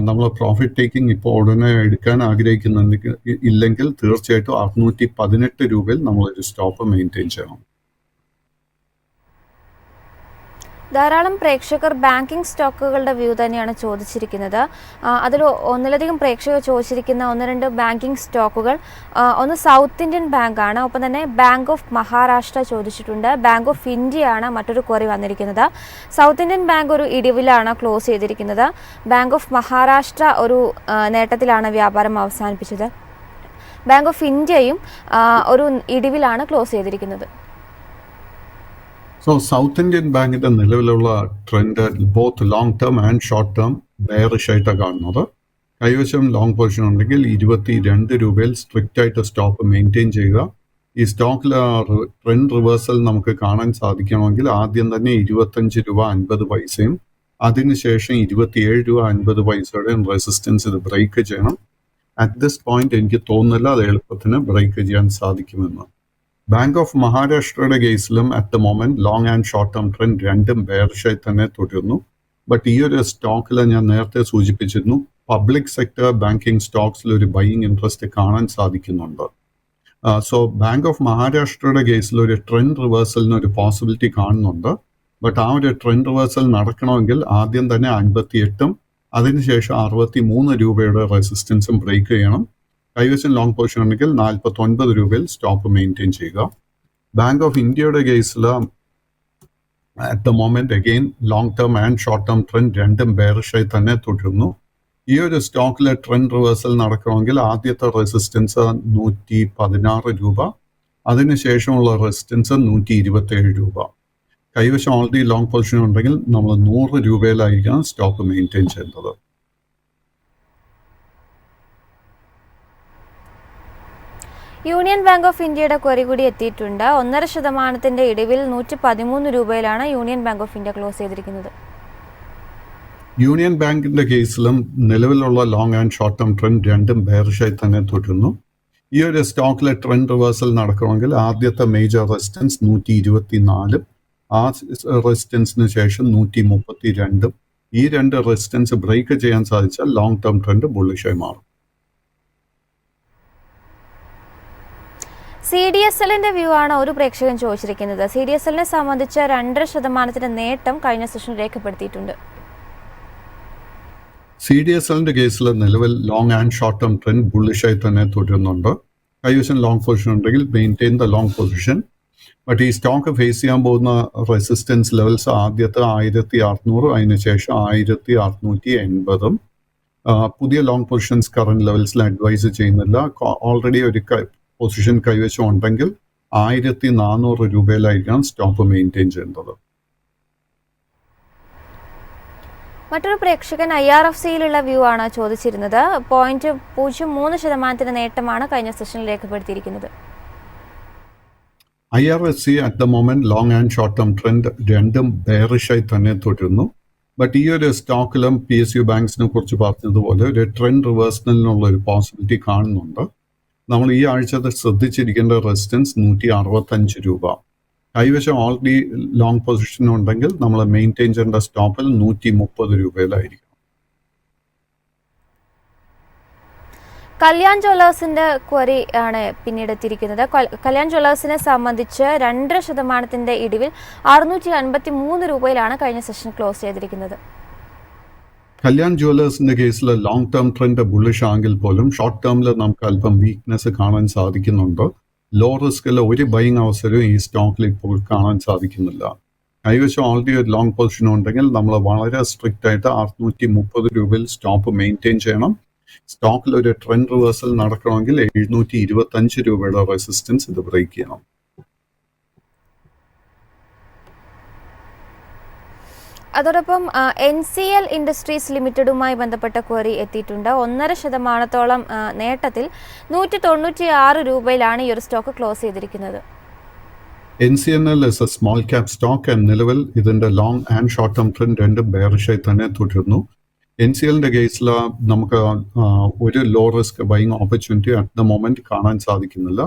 നമ്മൾ പ്രോഫിറ്റ് ടേക്കിംഗ് ഇപ്പോൾ ഉടനെ എടുക്കാൻ ആഗ്രഹിക്കുന്നുണ്ടെങ്കിൽ ഇല്ലെങ്കിൽ തീർച്ചയായിട്ടും 618 രൂപയിൽ നമ്മളൊരു സ്റ്റോപ്പ് മെയിൻറ്റെയിൻ ചെയ്യണം. ധാരാളം പ്രേക്ഷകർ ബാങ്കിങ് സ്റ്റോക്കുകളുടെ വ്യൂ തന്നെയാണ് ചോദിച്ചിരിക്കുന്നത്. അതിൽ ഒന്നിലധികം പ്രേക്ഷകർ ചോദിച്ചിരിക്കുന്ന 1-2 ബാങ്കിങ് സ്റ്റോക്കുകൾ, ഒന്ന് സൗത്ത് ഇന്ത്യൻ ബാങ്കാണ്, ഒപ്പം തന്നെ ബാങ്ക് ഓഫ് മഹാരാഷ്ട്ര ചോദിച്ചിട്ടുണ്ട്. ബാങ്ക് ഓഫ് ഇന്ത്യ ആണ് മറ്റൊരു ക്വറി വന്നിരിക്കുന്നത്. സൗത്ത് ഇന്ത്യൻ ബാങ്ക് ഒരു ഇടിവിലാണ് ക്ലോസ് ചെയ്തിരിക്കുന്നത്. ബാങ്ക് ഓഫ് മഹാരാഷ്ട്ര ഒരു നേട്ടത്തിലാണ് വ്യാപാരം അവസാനിപ്പിച്ചത്. ബാങ്ക് ഓഫ് ഇന്ത്യയും ഒരു ഇടിവിലാണ് ക്ലോസ് ചെയ്തിരിക്കുന്നത്. സോ സൗത്ത് ഇന്ത്യൻ ബാങ്കിന്റെ നിലവിലുള്ള trend both long term and short term bearish ആയിട്ടാണ് കാണുന്നത്. കൈവശം ലോങ് പൊസിഷൻ ഉണ്ടെങ്കിൽ 22 രൂപയിൽ സ്ട്രിക്റ്റ് ആയിട്ട് സ്റ്റോപ്പ് മെയിൻറ്റെയിൻ ചെയ്യുക. ഈ സ്റ്റോക്കിൽ ട്രെൻഡ് റിവേഴ്സൽ നമുക്ക് കാണാൻ സാധിക്കണമെങ്കിൽ ആദ്യം തന്നെ 25 രൂപ 50 പൈസയും അതിനുശേഷം 27 രൂപ 50 പൈസയുടെയും റെസിസ്റ്റൻസ് ഇത് ബ്രേക്ക് ചെയ്യണം. അറ്റ് ദിസ് പോയിന്റ് എനിക്ക് തോന്നുന്നില്ല അത് എളുപ്പത്തിന് ബ്രേക്ക് ചെയ്യാൻ സാധിക്കുമെന്ന്. ബാങ്ക് ഓഫ് മഹാരാഷ്ട്രയുടെ കേസിലും at the moment long and short term trend രണ്ടും ബെയറിഷായി തന്നെ തുടരുന്നു. ബട്ട് ഈ ഒരു സ്റ്റോക്കിൽ ഞാൻ നേരത്തെ സൂചിപ്പിച്ചിരുന്നു, പബ്ലിക് സെക്ടർ ബാങ്കിങ് സ്റ്റോക്സിൽ ഒരു ബൈയിങ് ഇൻട്രസ്റ്റ് കാണാൻ സാധിക്കുന്നുണ്ട്. സോ ബാങ്ക് ഓഫ് മഹാരാഷ്ട്രയുടെ കേസിൽ ഒരു ട്രെൻഡ് റിവേഴ്സലിന് ഒരു പോസിബിലിറ്റി കാണുന്നുണ്ട്. ബട്ട് ആ ഒരു ട്രെൻഡ് റിവേഴ്സൽ നടക്കണമെങ്കിൽ ആദ്യം തന്നെ 58ഉം അതിനുശേഷം 63 രൂപയുടെ റെസിസ്റ്റൻസും ബ്രേക്ക് ചെയ്യണം. കൈവശം ലോങ് പൊസിഷൻ ഉണ്ടെങ്കിൽ 49 രൂപയിൽ സ്റ്റോപ്പ് മെയിൻറ്റെയിൻ ചെയ്യുക. ബാങ്ക് ഓഫ് ഇന്ത്യയുടെ കേസിൽ at the moment again long term and short term trend രണ്ടും ബെയറിഷായി തന്നെ തുടരുന്നു. ഈ ഒരു സ്റ്റോക്കിലെ ട്രെൻഡ് റിവേഴ്സൽ നടക്കണമെങ്കിൽ ആദ്യത്തെ റെസിസ്റ്റൻസ് 116 രൂപ, അതിനുശേഷമുള്ള റെസിസ്റ്റൻസ് 127 രൂപ. കൈവശം ഓൾറെഡി ലോങ് പൊസിഷൻ ഉണ്ടെങ്കിൽ നമ്മൾ 100 രൂപയിലായിരിക്കണം സ്റ്റോപ്പ് മെയിൻറ്റെയിൻ ചെയ്യുന്നത്. യൂണിയൻ ബാങ്ക് ഓഫ് ഇന്ത്യയുടെ ക്വറി കൂടി എത്തിയിട്ടുണ്ട്. 1.5% ഇടിവിൽ 113 രൂപയിലാണ് union bank of India close ചെയ്തിരിക്കുന്നത്. യൂണിയൻ ബാങ്കിന്റെ കേസിലും നിലവിലുള്ള long and short term trend രണ്ടും ബെയറിഷായി തന്നെ തുടരുന്നു. ഈ ഒരു സ്റ്റോക്കിലെ ട്രെൻഡ് റിവേഴ്സൽ നടക്കണമെങ്കിൽ ആദ്യത്തെ മേജർ റെസിസ്റ്റൻസ് 124, ആ റെസിസ്റ്റൻസിന് ശേഷം 132. ഈ രണ്ട് റെസിസ്റ്റൻസ് ബ്രേക്ക് ചെയ്യാൻ സാധിച്ചാൽ ലോങ് ടേം ട്രെൻഡ് ബുള്ളിഷായി മാറും. CDSLന്റെ വ്യൂ ആണ് ഒരു പ്രേക്ഷകൻ ചോദിച്ചിരിക്കുന്നത്. CDSLനെ സംബന്ധിച്ച് 2.5% നേട്ടം കഴിഞ്ഞ സെഷൻ രേഖപ്പെടുത്തിയിട്ടുണ്ട്. CDSLന്റെ കേസിൽ നിലവിൽ long and short term trend ബുള്ളിഷായി തന്നെ തുടരുന്നുണ്ട്. കൈവശം ലോങ് പൊസിഷൻ ഉണ്ടെങ്കിൽ maintain the long position. But ഈ സ്റ്റോക്ക് ഫേസ് ചെയ്യാൻ പോകുന്ന റെസിസ്റ്റൻസ് ലെവൽസ് ആദ്യത്തെ 1600, അതിനുശേഷം 1680. പുതിയ ലോങ് പൊസിഷൻസ് കറന്റ് ലെവൽസിൽ അഡ്വൈസ് ചെയ്യുന്നില്ല. ഓൾറെഡി ഒരു പൊസിഷൻ കൈവശം ഉണ്ടെങ്കിൽ 1400 രൂപയിലായിരിക്കണം സ്റ്റോപ്പ് മെയിൻറ്റെയിൻ ചെയ്യേണ്ടത്. മറ്റൊരു പ്രേക്ഷകൻ IRFCയിലുള്ള വ്യൂ ആണ് ചോദിച്ചിരുന്നത്. 0.03% നേട്ടമാണ് കഴിഞ്ഞ സെഷനിൽ രേഖപ്പെടുത്തിയിരിക്കുന്നത്. IRFC at the moment long and short term trend രണ്ടും ബെയറിഷായി തന്നെ തുടരുന്നു. ബട്ട് ഈ ഒരു സ്റ്റോക്കിലും PSU ബാങ്ക്സിനെ കുറിച്ച് പറഞ്ഞതുപോലെ ഒരു ട്രെൻഡ് റിവേഴ്സലിനുള്ള ഒരു പോസിബിലിറ്റി കാണുന്നുണ്ട്. നമ്മൾ ഈ ആഴ്ചത്തെ ശ്രദ്ധിച്ചിരിക്കേണ്ട റെസിസ്റ്റൻസ് 165 രൂപ. കൈവശം ഓൾറെഡി ലോങ് പൊസിഷൻ ഉണ്ടെങ്കിൽ നമ്മൾ മെയിൻറ്റെയിൻ ചെയ്യേണ്ട സ്റ്റോപ്പിൽ 130 രൂപയിലായിരിക്കും. കല്യാൺ ജ്വല്ലേഴ്സിന്റെ ക്വറി ആണ് പിന്നീട് എത്തിയിരിക്കുന്നത്. കല്യാൺ ജ്വല്ലേഴ്സിനെ സംബന്ധിച്ച് 2% ഇടിവിൽ 653 രൂപയിലാണ് കഴിഞ്ഞ സെഷൻ ക്ലോസ് ചെയ്തിരിക്കുന്നത്. കല്യാൺ ജ്വല്ലേഴ്സിന്റെ കേസിൽ ലോങ് ടേം ട്രെൻഡ് ബുള്ളിഷ് ആണെങ്കിൽ പോലും ഷോർട്ട് ടേമിൽ നമുക്ക് അല്പം വീക്ക്നെസ് കാണാൻ സാധിക്കുന്നുണ്ട്. ലോ റിസ്കിൽ ഒരു ബൈയിങ് അവസരവും ഈ സ്റ്റോക്കിൽ ഇപ്പോൾ കാണാൻ സാധിക്കുന്നില്ല. കൈവശം ഓൾറെഡി ഒരു ലോങ് പൊസിഷൻ ഉണ്ടെങ്കിൽ നമ്മൾ വളരെ സ്ട്രിക്റ്റ് ആയിട്ട് 630 സ്റ്റോപ്പ് മെയിൻറ്റെയിൻ ചെയ്യണം. സ്റ്റോക്കിൽ ഒരു ട്രെൻഡ് റിവേഴ്സൽ നടക്കണമെങ്കിൽ 725 റെസിസ്റ്റൻസ് ഇത് ബ്രേക്ക് ചെയ്യണം. അതോടൊപ്പം NCL ഇൻഡസ്ട്രീസ് ലിമിറ്റഡുമായി ബന്ധപ്പെട്ട ക്വറി എത്തിയിട്ടുണ്ട്. 1.5% നേട്ടത്തിൽ 196 രൂപയിലാണ് ഈ ഒരു സ്റ്റോക്ക് ക്ലോസ് ചെയ്തിരിക്കുന്നത്. NCNL is a small cap stock and നിലവിൽ ഇതിന്റെ long and short term trend രണ്ടും ബെയറിഷായി തന്നെ തുടരുന്നു. NCLന്റെ കേസിൽ നമുക്ക് ഒരു low risk buying opportunity at the moment കാണാൻ സാധിക്കുന്നില്ല.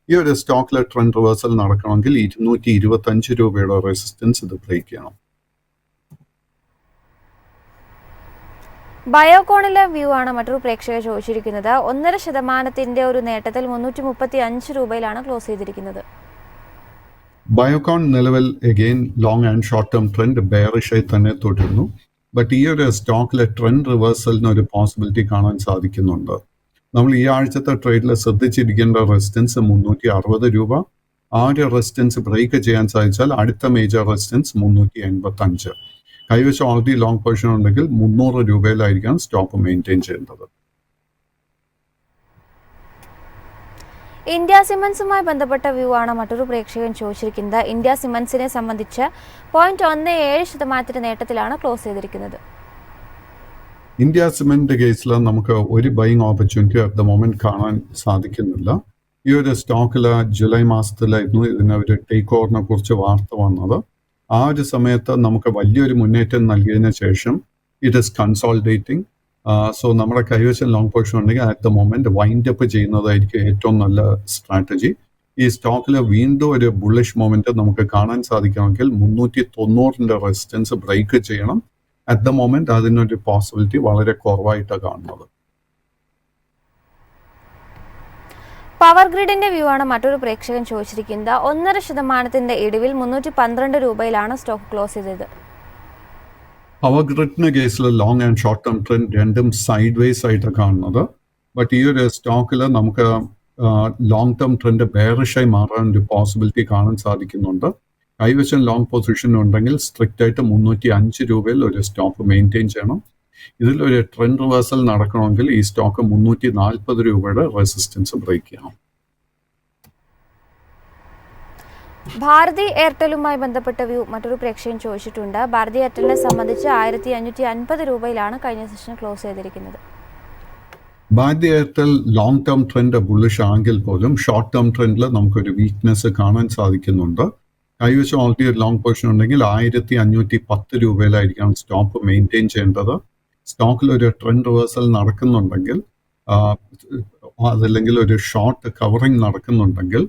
ഈ ഒരു സ്റ്റോക്കിലെ ട്രെൻഡ് റിവേഴ്സൽ നടക്കണമെങ്കിൽ 225 റെസിസ്റ്റൻസ് ഇത് ബ്രേക്ക് ചെയ്യണം. ബയോകോണിലെ വ്യൂ ആണ് മറ്റൊരു പ്രേക്ഷകർ ചോദിച്ചിരിക്കുന്നത്. 1.5% ഒരു നേട്ടത്തിൽ 335 രൂപയിലാണ് ക്ലോസ് ചെയ്തിരിക്കുന്നത്. ബയോകോൺ നിലവിൽ again long and short term trend ബെയറിഷായി തന്നെ തുടരുന്നു. ബട്ട് ഈ ഒരു സ്റ്റോക്കിലെ ട്രെൻഡ് റിവേഴ്സലിന് ഒരു പോസിബിലിറ്റി കാണാൻ സാധിക്കുന്നുണ്ട്. നമ്മൾ ഈ ആഴ്ചത്തെ ട്രേഡിൽ ശ്രദ്ധിച്ചിരിക്കേണ്ട റെസിസ്റ്റൻസ് 360 രൂപ. ആ ഒരു റെസിസ്റ്റൻസ് ബ്രേക്ക് ചെയ്യാൻ സാധിച്ചാൽ അടുത്ത മേജർ റെസിസ്റ്റൻസ് 385. കൈവശം ഓൾറെഡി ലോങ് പൊസിഷൻ ഉണ്ടെങ്കിൽ 300 രൂപയിലായിരിക്കാം സ്റ്റോപ്പ് മെയിൻറ്റെയിൻ ചെയ്യേണ്ടത്. ഇന്ത്യ സിമൻസുമായി ബന്ധപ്പെട്ട വ്യൂ ആണ് മറ്റൊരു പ്രേക്ഷകൻ ചോദിച്ചിരിക്കുന്നത്. ഇന്ത്യ സിമൻസിനെ സംബന്ധിച്ച് 0.17% നേട്ടത്തിലാണ് ക്ലോസ് ചെയ്തിരിക്കുന്നത്. ഇന്ത്യ സിമെന്റ് കേസിൽ നമുക്ക് ഒരു buying opportunity at the moment കാണാൻ സാധിക്കുന്നില്ല. ഈ ഒരു സ്റ്റോക്കിൽ ജൂലൈ മാസത്തിലായിരുന്നു ഇതിന് ഒരു ടേക്ക് ഓവറിനെ കുറിച്ച് വാർത്ത വന്നത്. ആ ഒരു സമയത്ത് നമുക്ക് വലിയൊരു മുന്നേറ്റം നൽകിയതിനു ശേഷം ഇറ്റ് ഇസ് കൺസോൾഡേറ്റിംഗ്. സോ നമ്മുടെ കൈവശം ലോങ് പൊസിഷൻ ഉണ്ടെങ്കിൽ at the moment wind up ചെയ്യുന്നതായിരിക്കും ഏറ്റവും നല്ല സ്ട്രാറ്റജി. ഈ സ്റ്റോക്കിൽ വീണ്ടും ഒരു ബുള്ളിഷ് മൊമെന്റ് നമുക്ക് കാണാൻ സാധിക്കണമെങ്കിൽ 390 റെസിസ്റ്റൻസ് ബ്രേക്ക് ചെയ്യണം. അറ്റ് ദ മൊമെന്റ് അതിനൊരു പോസിബിലിറ്റി വളരെ കുറവായിട്ടാണ് കാണുന്നത്. പവർ ഗ്രിഡിന്റെ വ്യൂ ആണ് മറ്റൊരു പ്രേക്ഷകൻ ചോദിച്ചിരിക്കുന്നത്. 1.5% ഇടിവിൽ 312 രൂപയിലാണ് സ്റ്റോക്ക് ക്ലോസ് ചെയ്തത്. പവർ ഗ്രിഡിന്റെ കേസിൽ long and short term trend രണ്ടും സൈഡ് വേസ് ആയിട്ടാണ് കാണുന്നത്. ബട്ട് ഈ ഒരു സ്റ്റോക്കിൽ നമുക്ക് ലോങ് ടേം ട്രെൻഡ് ബെയറിഷായി മാറാൻ ഒരു പോസിബിലിറ്റി കാണാൻ സാധിക്കുന്നുണ്ട്. കൈവശം ലോങ് പൊസിഷൻ ഉണ്ടെങ്കിൽ സ്ട്രിക്റ്റ് ആയിട്ട് 305 രൂപയിൽ ഒരു സ്റ്റോപ്പ് മെയിൻറ്റെയിൻ ചെയ്യണം. ഇതിലൊരു ട്രെൻഡ് റിവേഴ്സൽ നടക്കണമെങ്കിൽ ഈ സ്റ്റോക്ക് 340 റെസിസ്റ്റൻസ് ബ്രേക്ക് ചെയ്യണം. ഭാരതി എയർടെലുമായി ബന്ധപ്പെട്ട വ്യൂ മറ്റൊരു പ്രേക്ഷകൻ ചോദിച്ചിട്ടുണ്ട്. ഭാരതി എയർടെലിനെ സംബന്ധിച്ച് 1550 രൂപയിലാണ് കഴിഞ്ഞ സെഷൻ ക്ലോസ് ചെയ്തിരിക്കുന്നത്. Bharti Airtel long term trend bullish ആണെങ്കിൽ പോലും ഷോർട്ട് ടേം ട്രെൻഡിൽ നമുക്കൊരു വീക്ക്നെസ് കാണാൻ സാധിക്കുന്നുണ്ട്. കൈവശം ഓൾറെഡി ഒരു ലോങ് പൊസിഷൻ ഉണ്ടെങ്കിൽ 1510 രൂപയിലായിരിക്കണം സ്റ്റോപ്പ് മെയിൻറ്റെയിൻ ചെയ്യേണ്ടത്. സ്റ്റോക്കിൽ ഒരു ട്രെൻഡ് റിവേഴ്സൽ നടക്കുന്നുണ്ടെങ്കിൽ അതല്ലെങ്കിൽ ഒരു ഷോർട്ട് കവറിങ് നടക്കുന്നുണ്ടെങ്കിൽ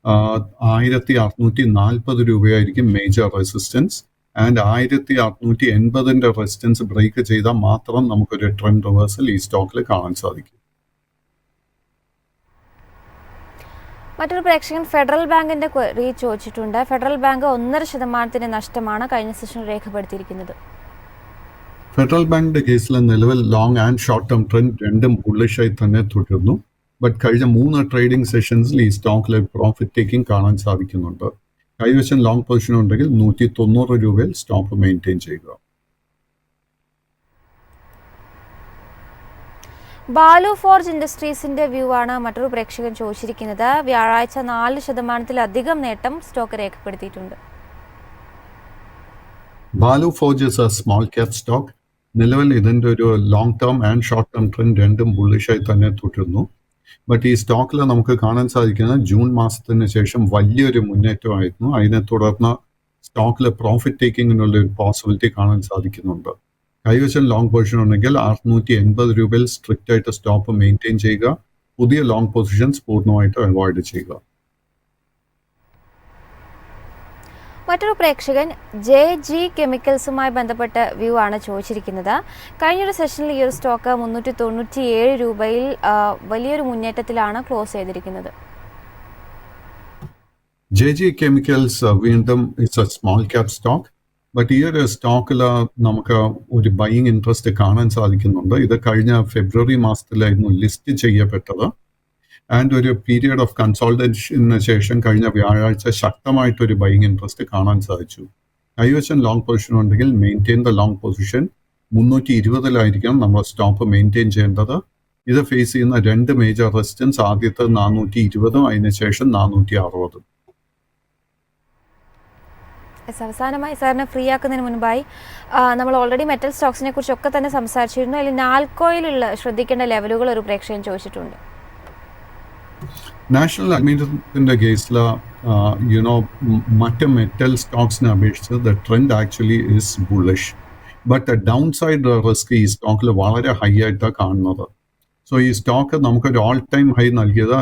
1640 രൂപയായിരിക്കും major resistance. And 1680 resistance break ചെയ്താൽ മാത്രം നമുക്കൊരു ട്രെൻഡ് റിവേഴ്സൽ ഈ സ്റ്റോക്കിൽ കാണാൻ സാധിക്കും. മറ്റൊരു പ്രേക്ഷകൻ ഫെഡറൽ ബാങ്കിന്റെ ക്വറി ചോദിച്ചിട്ടുണ്ട്. ഫെഡറൽ ബാങ്ക് 1.5% നഷ്ടമാണ് കഴിഞ്ഞ സെഷൻ രേഖപ്പെടുത്തിയിരിക്കുന്നത്. ഫെഡറൽ ബാങ്കിന്റെ കേസിൽ നിലവിൽ long and short term trend രണ്ടും ബുള്ളിഷായി തന്നെ തുടരുന്നു. ബട്ട് കഴിഞ്ഞ 3 ട്രേഡിംഗ് സെഷൻസിൽ ഈ സ്റ്റോക്കിൽ പ്രോഫിറ്റ് ടേക്കിംഗ് കാണാൻ സാധിക്കുന്നുണ്ട്. കൈവശം ലോങ് പൊസിഷൻ ഉണ്ടെങ്കിൽ 190 രൂപയിൽ സ്റ്റോപ്പ് മെയിൻറ്റെയിൻ ചെയ്യുക. ബാലു ഫോർജ് ഇൻഡസ്ട്രീസിന്റെ വ്യൂ ആണ് മറ്റൊരു പ്രേക്ഷകൻ ചോദിച്ചിരിക്കുന്നത്. വ്യാഴാഴ്ച 4%-ലധികം നേട്ടം സ്റ്റോക്ക് രേഖപ്പെടുത്തിയിട്ടുണ്ട്. Balu forge is A small cap stock. നിലവിൽ ഇതിൻ്റെ ഒരു long term and short term trend രണ്ടും ബുള്ളിഷായി തന്നെ തുടരുന്നു. ബട്ട് ഈ സ്റ്റോക്കിൽ നമുക്ക് കാണാൻ സാധിക്കുന്നത് ജൂൺ മാസത്തിന് ശേഷം വലിയൊരു മുന്നേറ്റമായിരുന്നു. അതിനെ തുടർന്ന് സ്റ്റോക്കിൽ പ്രോഫിറ്റ് ടേക്കിങ്ങിനുള്ള ഒരു പോസിബിലിറ്റി കാണാൻ സാധിക്കുന്നുണ്ട്. കൈവശം ലോങ് പൊസിഷൻ ഉണ്ടെങ്കിൽ 680 രൂപയിൽ സ്ട്രിക്റ്റ് ആയിട്ട് സ്റ്റോപ്പ് മെയിൻറ്റെയിൻ ചെയ്യുക. പുതിയ ലോങ് പൊസിഷൻസ് പൂർണ്ണമായിട്ട് അവോയ്ഡ് ചെയ്യുക. മറ്റൊരു പ്രേക്ഷകൻ JG കെമിക്കൽസുമായി ബന്ധപ്പെട്ട വ്യൂ ആണ് ചോദിച്ചിരിക്കുന്നത്. കഴിഞ്ഞൊരു സെഷനിൽ ഈ ഒരു സ്റ്റോക്ക് 397 രൂപയിൽ വലിയൊരു മുന്നേറ്റത്തിലാണ് ക്ലോസ് ചെയ്തിരിക്കുന്നത്. JG കെമിക്കൽസ് വീണ്ടും it's A small cap stock. But ഈ ഒരു സ്റ്റോക്കിൽ നമുക്ക് ഒരു ബൈയിങ് ഇൻട്രസ്റ്റ് കാണാൻ സാധിക്കുന്നുണ്ട്. ഇത് കഴിഞ്ഞ ഫെബ്രുവരി മാസത്തിലായിരുന്നു ലിസ്റ്റ് ചെയ്യപ്പെട്ടത്. ആൻഡ് ഒരു പീരിയഡ് ഓഫ് കൺസോൾട്ടേഷന് ശേഷം കഴിഞ്ഞ വ്യാഴാഴ്ച ശക്തമായിട്ടൊരു ബൈയിങ് ഇൻട്രസ്റ്റ് കാണാൻ സാധിച്ചു. കൈവശം ലോങ് പൊസിഷൻ ഉണ്ടെങ്കിൽ മെയിൻറ്റെയിൻ ദ ലോങ് പൊസിഷൻ. 320 നമ്മൾ സ്റ്റോപ്പ് മെയിൻറ്റെയിൻ ചെയ്യേണ്ടത്. ഇത് ഫേസ് ചെയ്യുന്ന 2 മേജർ റെസിസ്റ്റൻസ്, ആദ്യത്തെ 420, അതിനുശേഷം 460. അവസാനമായി സാറിനെ ഫ്രീ ആക്കുന്നതിന് മുൻപായി നമ്മൾ ഓൾറെഡി മെറ്റൽ സ്റ്റോക്സിനെ കുറിച്ചൊക്കെ തന്നെ സംസാരിച്ചിരുന്നു. അതിൽ നാൽക്കോയിലുള്ള ശ്രദ്ധിക്കേണ്ട ലെവലുകൾ ഒരു പ്രേക്ഷകൻ ചോദിച്ചിട്ടുണ്ട്. നാഷണൽ അലുമിനിയത്തിന്റെ കേസിൽ മറ്റ് മെറ്റൽ സ്റ്റോക്സിനെ അപേക്ഷിച്ച് the trend actually is bullish. But down side risk ഈ സ്റ്റോക്കിൽ വളരെ ഹൈ ആയിട്ടാണ് കാണുന്നത്. സോ ഈ സ്റ്റോക്ക് നമുക്കൊരു ഓൾ ടൈം ഹൈ നൽകിയത്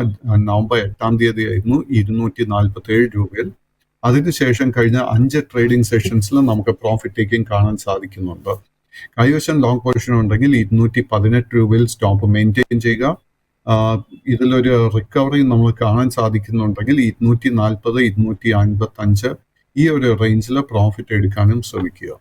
നവംബർ 8 ആയിരുന്നു 247 രൂപയിൽ. അതിനുശേഷം കഴിഞ്ഞ 5 ട്രേഡിംഗ് സെഷൻസിൽ നമുക്ക് പ്രോഫിറ്റ് ടേക്കിംഗ് കാണാൻ സാധിക്കുന്നുണ്ട്. കൈവശം ലോങ് പൊസിഷൻ ഉണ്ടെങ്കിൽ 218 രൂപയിൽ സ്റ്റോപ്പ് മെയിൻറ്റെയിൻ ചെയ്യുക. ഇതിലൊരു റിക്കവറി നമ്മൾ കാണാൻ സാധിക്കുന്നുണ്ടെങ്കിൽ 240, 255 ഈ ഒരു റേഞ്ചിൽ പ്രോഫിറ്റ് എടുക്കാനും ശ്രമിക്കുക.